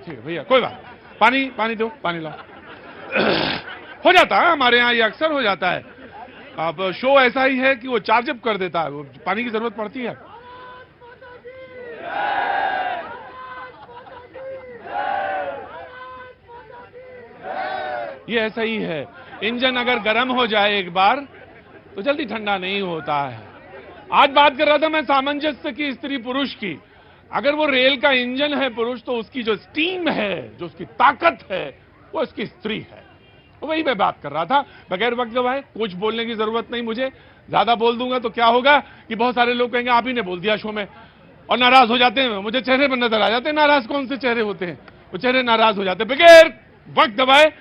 ठीक है भैया, कोई बात। पानी पानी दो, पानी लाओ। हो जाता है हमारे यहाँ, ये अक्सर हो जाता है। अब शो ऐसा ही है कि वो चार्ज अप कर देता है, वो पानी की जरूरत पड़ती है। ये ऐसा ही है, इंजन अगर गर्म हो जाए एक बार तो जल्दी ठंडा नहीं होता है। आज बात कर रहा था मैं सामंजस्य की, स्त्री पुरुष की। अगर वो रेल का इंजन है पुरुष, तो उसकी जो स्टीम है, जो उसकी ताकत है, वो उसकी स्त्री है। वही मैं बात कर रहा था, बगैर वक्त गवाए। कुछ बोलने की जरूरत नहीं मुझे, ज्यादा बोल दूंगा तो क्या होगा कि बहुत सारे लोग कहेंगे आप ही ने बोल दिया शो में, और नाराज हो जाते हैं। मुझे चेहरे पर नजर आ जाते हैं, नाराज कौन से चेहरे होते हैं, वो चेहरे नाराज हो जाते हैं। बगैर वक्त दबाए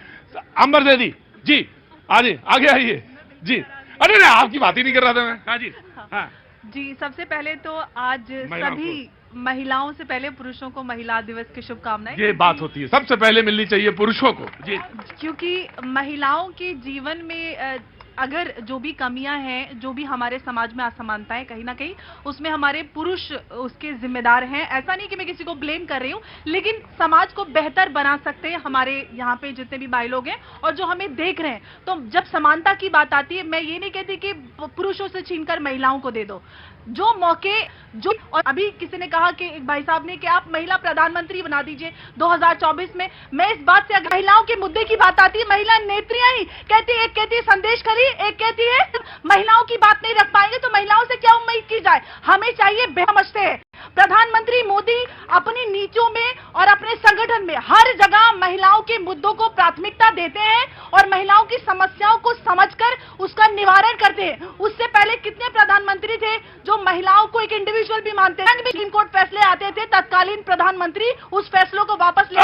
अंबर दे दी जी, आगे आइए जी। अरे नहीं, आपकी बात ही नहीं कर रहा था मैं। हाँ जी, हाँ जी। सबसे पहले तो आज सभी महिलाओं से पहले पुरुषों को महिला दिवस की शुभकामनाएं। ये बात होती है, सबसे पहले मिलनी चाहिए पुरुषों को जी, क्योंकि महिलाओं के जीवन में अगर जो भी कमियां हैं, जो भी हमारे समाज में असमानताएं, कहीं ना कहीं उसमें हमारे पुरुष उसके जिम्मेदार हैं। ऐसा नहीं कि मैं किसी को ब्लेम कर रही हूं, लेकिन समाज को बेहतर बना सकते हैं हमारे यहाँ पे जितने भी भाई लोग हैं और जो हमें देख रहे हैं। तो जब समानता की बात आती है, मैं ये नहीं कहती कि पुरुषों से छीनकर महिलाओं को दे दो जो मौके जो। और अभी किसी ने कहा कि एक भाई साहब ने कि आप महिला प्रधानमंत्री बना दीजिए 2024 में। मैं इस बात से, अगर महिलाओं के मुद्दे की बात आती है, महिला नेत्रियां ही कहती है, एक कहती है संदेश करी, एक कहती है महिलाओं की बात नहीं रख पाएंगे तो महिलाओं से क्या उम्मीद की जाए। हमें चाहिए, समझते हैं प्रधानमंत्री मोदी अपनी नीतियों में और अपने संगठन में हर जगह महिलाओं के मुद्दों को प्राथमिकता देते हैं और महिलाओं की समस्याओं को समझकर उसका निवारण करते हैं। उससे पहले कितने प्रधानमंत्री थे जो महिलाओं को एक इंडिविजुअल भी मानते हैं। सुप्रीम कोर्ट फैसले आते थे, तत्कालीन प्रधानमंत्री उस फैसलों को वापस ले।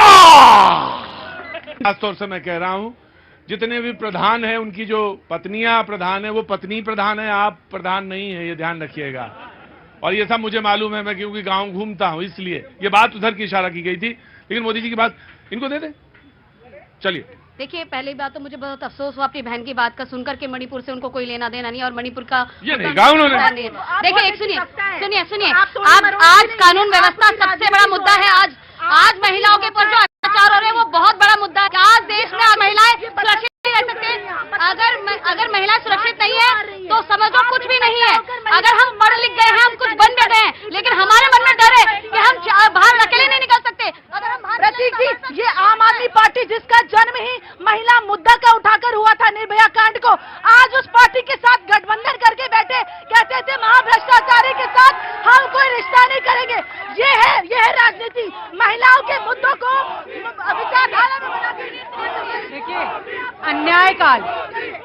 खासतौर से मैं कह रहा हूं, जितने भी प्रधान हैं उनकी जो पत्नियां प्रधान है, वो पत्नी प्रधान है, आप प्रधान नहीं है, ये ध्यान रखिएगा। और ये सब मुझे मालूम है, मैं क्योंकि गांव घूमता हूं, इसलिए ये बात उधर की इशारा की गई थी। लेकिन मोदी जी की बात इनको दे दे। चलिए, देखिए, पहली बात तो मुझे बहुत अफसोस हुआ अपनी बहन की बात का सुनकर के मणिपुर से उनको कोई लेना देना नहीं, और मणिपुर का ये नहीं कहा उन्होंने। देखिए, सुनिए, आज कानून व्यवस्था सबसे बड़ा मुद्दा है। आज महिलाओं के ऊपर जो अत्याचार हो रहे हैं वो बहुत बड़ा मुद्दा है। आज देश में महिलाएं सुरक्षित नहीं रह सकते। अगर महिला सुरक्षित नहीं है तो समझो कुछ भी नहीं है। अगर हम पढ़ लिख गए हैं, हम कुछ बन भी गए हैं, लेकिन हमारे मन में डर है कि हम बाहर अकेले नहीं निकल सकते। प्रतीक जी, ये आम आदमी पार्टी जिसका जन्म ही महिला मुद्दा का उठाकर हुआ था, निर्भया कांड को, आज उस पार्टी के साथ गठबंधन करके बैठे, कहते थे महाभ्रष्टाचारी के साथ हम कोई रिश्ता नहीं करेंगे। ये है राजनीति, महिलाओं के मुद्दों को विचारधारा में बना के। देखिए, अन्याय काल,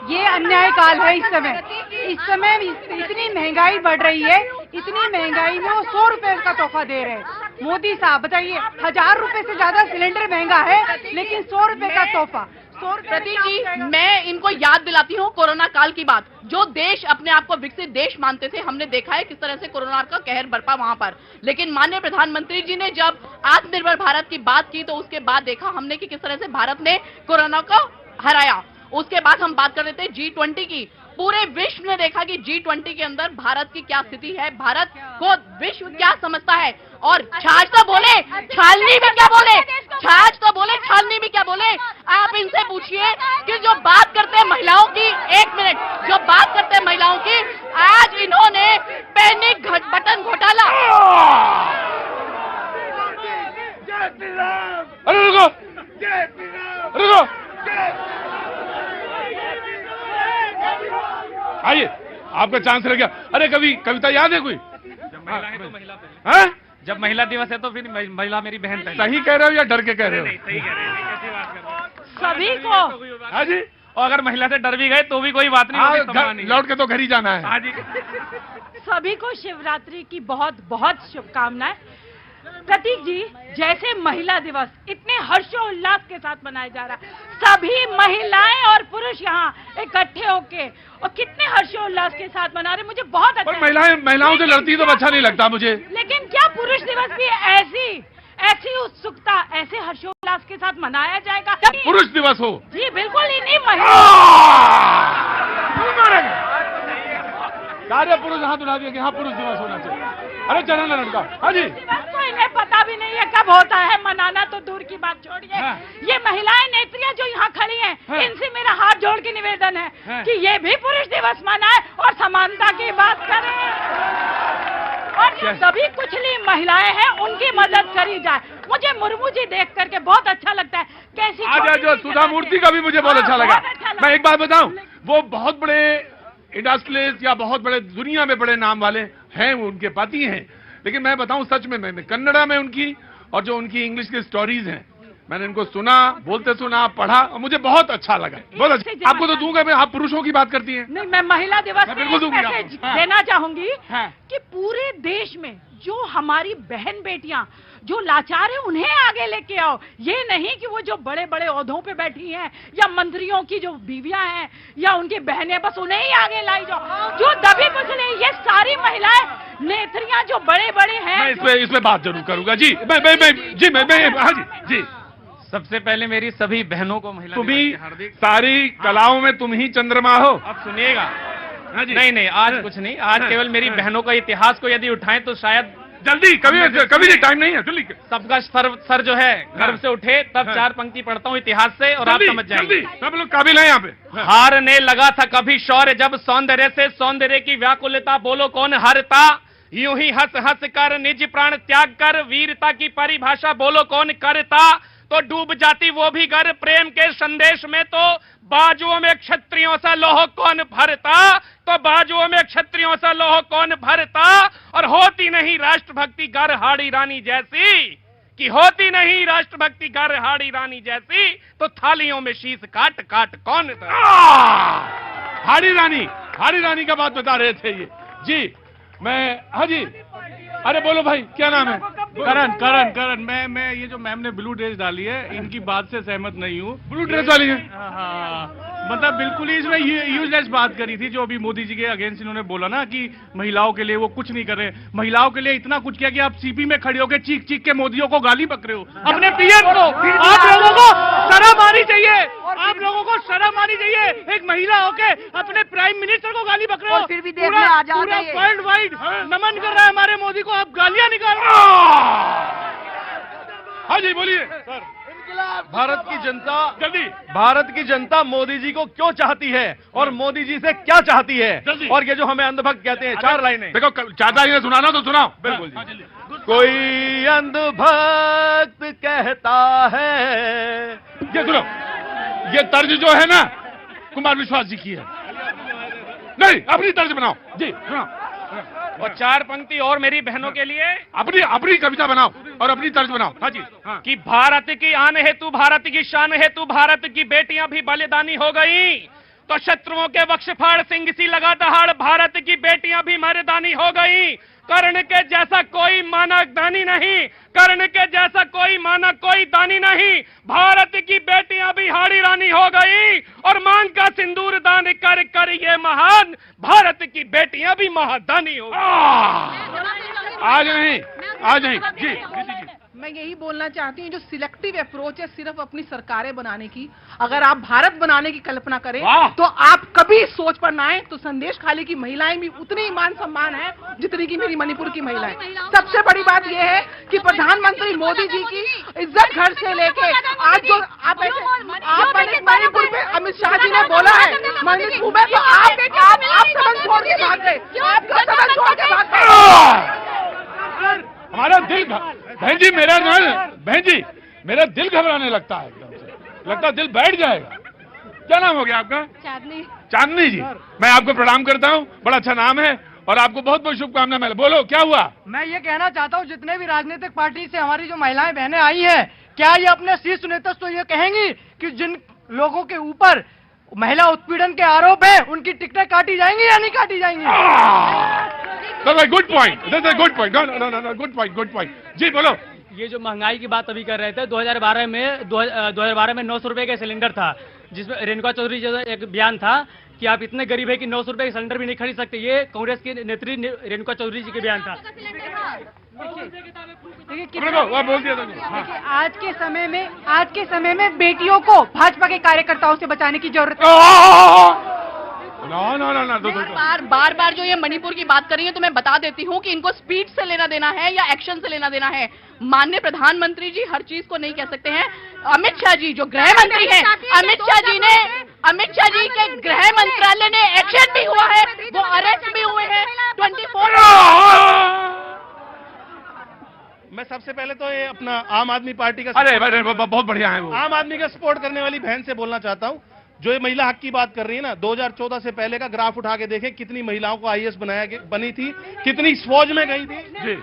ये अन्याय काल है। इस समय इतनी महंगाई बढ़ रही है, इतनी महंगाई में वो 100 रुपए का तोहफा दे रहे हैं। मोदी साहब बताइए, 1000 रुपए से ज्यादा सिलेंडर महंगा है, लेकिन 100 रुपए का तोहफा। प्रतीक जी, मैं इनको याद दिलाती हूँ कोरोना काल की बात। जो देश अपने आप को विकसित देश मानते थे, हमने देखा है किस तरह से कोरोना का कहर बरपा वहां पर। लेकिन माननीय प्रधानमंत्री जी ने जब आत्मनिर्भर भारत की बात की, तो उसके बाद देखा हमने कि किस तरह से भारत ने कोरोना को हराया। उसके बाद हम बात कर रहे थे G20 की। पूरे विश्व ने देखा कि G20 के अंदर भारत की क्या स्थिति है, भारत को विश्व क्या समझता है। और छाछ तो बोले, छालनी भी क्या बोले, छाछ तो बोले, छालनी भी क्या बोले। आप इनसे पूछिए कि जो बात करते हैं महिलाओं की, एक मिनट, जो बात करते हैं महिलाओं की, आज इन्होंने पैनिक बटन घोटाला। अरे रुको, रुको, आइए, आपका चांस रह गया। अरे कभी कविता याद है कोई? जब महिला है तो महिला है, जब महिला दिवस है तो फिर महिला मेरी बहन है। सही कह रहे हो या डर के कह रहे हो? सही कह रहे हैं, कैसी बात कर रहे हैं? सभी को। हाँ जी, और अगर महिला से डर भी गए तो भी कोई बात नहीं, लौट के तो घर ही जाना है। हाँ जी। सभी को शिवरात्रि की बहुत बहुत शुभकामनाएं। प्रतीक जी, जैसे महिला दिवस इतने हर्षोल्लास के साथ मनाया जा रहा है, सभी महिलाएं और पुरुष यहाँ इकट्ठे होके और कितने हर्षोल्लास के साथ मना रहे, मुझे बहुत अच्छा। महिलाओं से लड़ती तो अच्छा नहीं लगता मुझे। लेकिन क्या पुरुष दिवस भी ऐसी उत्सुकता, ऐसे हर्षोल्लास के साथ मनाया जाएगा? पुरुष दिवस हो जी बिल्कुल ही नहीं, महिला। सारे पुरुष हाथ उठा दिए कि हाँ पुरुष दिवस होना चाहिए। अरे चलो ना लड़का। हाँ जी, इन्हें पता भी नहीं है कब होता है, मनाना तो दूर की बात छोड़िए। ये महिलाएं नेत्रियां जो यहाँ खड़ी हैं, इनसे मेरा हाथ जोड़ के निवेदन है कि ये भी पुरुष दिवस मनाए और समानता की बात करें, और जो सभी कुचली महिलाएं हैं उनकी मदद करी जाए। मुझे मुर्मू जी देख करके बहुत अच्छा लगता है, कैसी आज जो सुधा मूर्ति का भी मुझे बहुत अच्छा लगा। मैं एक बात बताऊं, वो बहुत बड़े इंडस्ट्रियलिस्ट या बहुत बड़े दुनिया में बड़े नाम वाले हैं, वो उनके पति हैं, लेकिन मैं बताऊं सच में, मैंने कन्नड़ा में उनकी और जो उनकी इंग्लिश की स्टोरीज हैं, मैंने इनको सुना, बोलते सुना, पढ़ा और मुझे बहुत अच्छा लगा। बहुत अच्छा। आपको तो दूंगा मैं, आप पुरुषों की बात करती हैं। नहीं, मैं महिला दिवस मैं पे बिल्कुल एक दूंगी मैसेज आपको। देना चाहूंगी हाँ। कि पूरे देश में जो हमारी बहन बेटियां जो लाचार है उन्हें आगे लेके आओ। ये नहीं कि वो जो बड़े बड़े ओहदों पे बैठी हैं या मंत्रियों की जो बीवियां हैं या उनकी बहनें, बस उन्हें ही आगे लाई जाओ। जो दबी कुचली ये सारी महिलाएं नेत्रियां जो बड़े बड़े हैं, मैं इस पे बात जरूर करूंगा जी। मैं हाँ जी। सबसे पहले मेरी सभी बहनों को महिला तुम दिवस ही की हार्दिक। सारी कलाओं में तुम ही चंद्रमा हो। अब सुनिएगा, हाँ जी। नहीं आज कुछ नहीं, आज केवल मेरी बहनों का इतिहास को यदि उठाएं तो शायद जल्दी, कभी टाइम नहीं है, जल्दी। सबका सर जो है गर्व से उठे, तब 4 पंक्ति पढ़ता हूँ इतिहास से और आप समझ जाएंगे। सब लोग काबिल हैं यहाँ पे। हारने लगा था कभी शौर्य, जब सौंदर्य से सौंदर्य की व्याकुलता बोलो कौन हरता। यूं ही हंस हंस कर निज प्राण त्याग कर वीरता की परिभाषा बोलो कौन करता। तो डूब जाती वो भी गर प्रेम के संदेश में, तो बाजुओं में क्षत्रियों सा लोह कौन भरता। तो बाजुओं में क्षत्रियों सा लोह कौन भरता। और होती नहीं राष्ट्रभक्ति गर हाड़ी रानी जैसी, कि होती नहीं राष्ट्रभक्ति गर हाड़ी रानी जैसी, तो थालियों में शीश काट काट कौन। हाड़ी रानी का बात बता रहे थे ये जी। मैं हाँ जी, अरे बोलो भाई, क्या नाम है? करण। मैं ये जो मैम ने ब्लू ड्रेस डाली है, इनकी बात से सहमत नहीं हूँ। ब्लू ड्रेस वाली है? हाँ, मतलब बिल्कुल ही इसमें यूजलेस बात करी थी, जो अभी मोदी जी के अगेंस्ट इन्होंने बोला ना कि महिलाओं के लिए वो कुछ नहीं कर रहे। महिलाओं के लिए इतना कुछ किया कि आप सीपी में खड़े होकर चीख चीख के मोदियों को गाली बक रहे हो, अपने पीएम को। आप लोगों को शर्म आनी चाहिए, आप लोगों को शर्म आनी चाहिए। एक महिला होके अपने प्राइम मिनिस्टर को गाली बक रहे हो। फिर भी पूरा वर्ल्ड वाइड नमन कर रहा है हमारे मोदी को, आप गालियां निकाल रहे हो। हाँ जी बोलिए सर। भारत की जनता मोदी जी को क्यों चाहती है और मोदी जी से क्या चाहती है, और ये जो हमें अंधभक्त कहते हैं। 4 लाइनें देखो, 4 लाइनें सुनाना तो सुनाओ। बिल्कुल जी। कोई अंधभक्त कहता है, ये सुनो, ये तर्ज जो है ना कुमार विश्वास जी की है। नहीं, अपनी तर्ज बनाओ जी, सुनाओ। और 4 पंक्ति और मेरी बहनों के लिए अपनी कविता बनाओ और अपनी तर्ज बनाओ। हाँ जी। हाँ। कि भारत की आन हेतु, भारत की शान हेतु, भारत की बेटियां भी बलिदानी हो गई, तो शत्रुओं के वक्षफाड़ सिंह सी लगा दहाड़, भारत की बेटियां भी मर्दानी हो गई। कर्ण के जैसा कोई माना दानी नहीं, कर्ण के जैसा कोई माना कोई दानी नहीं, भारत की बेटियां भी हाड़ी रानी हो गई। और मांग का सिंदूर दान कर कर ये महान, भारत की बेटियां भी महादानी हो गई। आज नहीं जी। मैं यही बोलना चाहती हूँ, जो सिलेक्टिव अप्रोच है सिर्फ अपनी सरकारें बनाने की, अगर आप भारत बनाने की कल्पना करें तो आप कभी सोच पर ना आए। तो संदेश खाली की महिलाएं भी उतनी ही मान सम्मान है जितनी की मेरी मणिपुर की महिलाएं। सबसे बड़ी बात यह है कि प्रधानमंत्री मोदी जी की इज्जत घर से लेके आज जो आप मणिपुर में अमित शाह जी ने बोला है मणिपुर में, तो आप सदन छोड़ के भाग गए, आप सदन छोड़ के भाग गए। हमारा दिल, बहन जी मेरा दिल घबराने लगता है, एकदम से लगता है दिल बैठ जाएगा। क्या नाम हो गया आपका? चांदनी जी। मैं आपको प्रणाम करता हूँ, बड़ा अच्छा नाम है और आपको बहुत बहुत शुभकामनाएं। बोलो क्या हुआ? मैं ये कहना चाहता हूँ, जितने भी राजनीतिक पार्टी से हमारी जो महिलाएं बहनें आई हैं, क्या ये अपने शीर्ष नेतृत्व तो ये कहेंगी कि जिन लोगों के ऊपर महिला उत्पीड़न के आरोप है उनकी टिकटें काटी जाएंगी या नहीं काटी जाएंगी? Good point, good point, good point जी। बोलो। ये जो महंगाई की बात अभी कर रहे थे, 2012 में 900 रुपए का सिलेंडर था, जिसमें रेणुका चौधरी जो एक बयान था कि आप इतने गरीब है कि 900 रुपए का सिलेंडर भी नहीं खरीद सकते। ये कांग्रेस की नेत्री रेणुका चौधरी जी के बयान था। आज के समय में बेटियों को भाजपा के कार्यकर्ताओं से बचाने की जरूरत है। बार बार जो ये मणिपुर की बात कर रही है, तो मैं बता देती हूँ कि इनको स्पीच से लेना देना है या एक्शन से लेना देना है। माननीय प्रधानमंत्री जी हर चीज को नहीं कह सकते हैं। अमित शाह जी जो गृह मंत्री हैं, अमित शाह जी के गृह मंत्रालय ने एक्शन भी हुआ है, वो अरेस्ट भी हुए हैं 24। मैं सबसे पहले तो ये अपना आम आदमी पार्टी का अरे बहुत बढ़िया है वो। आम आदमी का सपोर्ट करने वाली बहन से बोलना चाहता हूं, जो ये महिला हक की बात कर रही है ना, 2014 से पहले का ग्राफ उठा के देखें, कितनी महिलाओं को आईएएस बनी थी, कितनी फौज में गई थी। जी,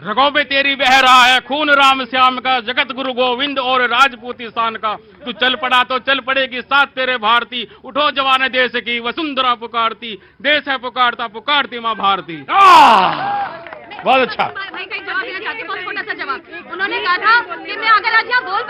रगों पे तेरी बह रहा है खून राम श्याम का, जगत गुरु गोविंद और राजपूती शान का। तू चल पड़ा तो चल पड़ेगी साथ तेरे भारती, उठो जवान देश की वसुंधरा पुकारती, देश है पुकारता पुकारती माँ भारती। बहुत अच्छा। भाई का एक जवाब देना चाहती हूँ, बहुत छोटा सा जवाब। उन्होंने कहा था कि मैं अगर आज यहाँ बोल